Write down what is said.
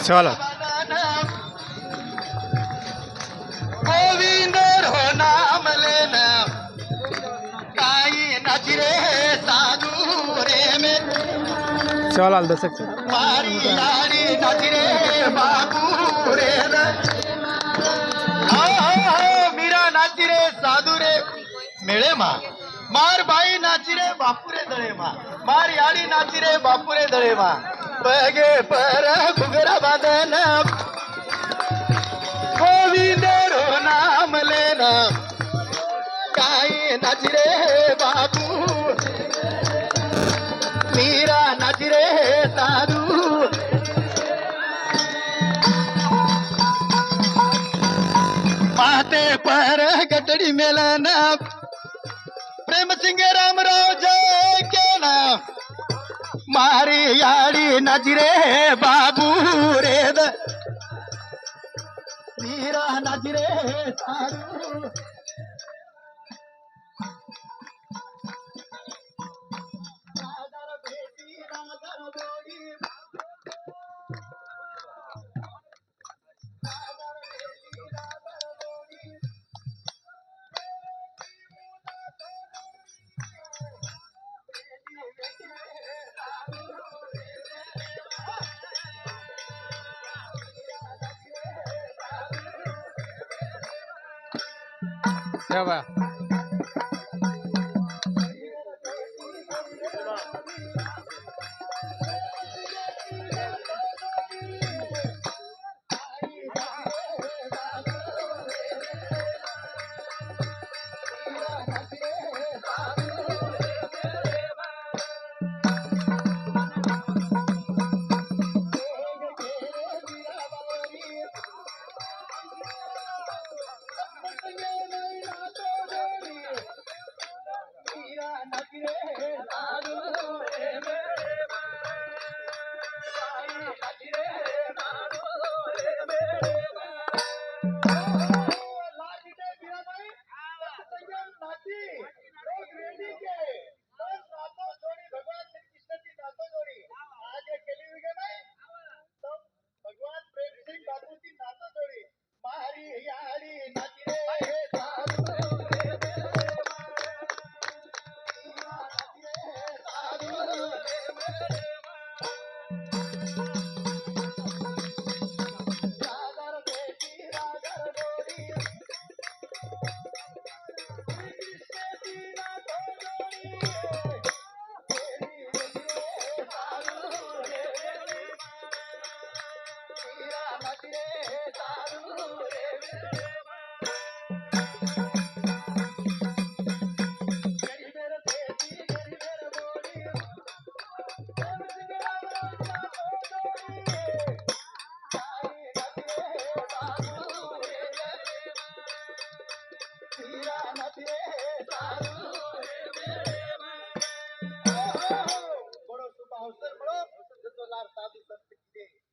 चलो गोविंद रो नाम लेना काई नजरे साधु रे में चल आल दशक मारी यारी नजरे बाबू रे मीरा नाची रे साधु रे मेळे मां मार बाई नाची रे बापू रे दळे मां मार यारी नाची रे बापू रे दळे मां बगे पर घुगरा बांधन गोविंद रो नाम लेना काई नाची रे बाबू मीरा नाची रे साधु माते पर गटड़ी मेलन प्रेम सिंह रामराव जय के नाम मारी याड़ी नजरे बाबू रे मीरा नजरे साधु क्या बड़ो शुभ अवसर बड़ो जो लाभ साधु संत के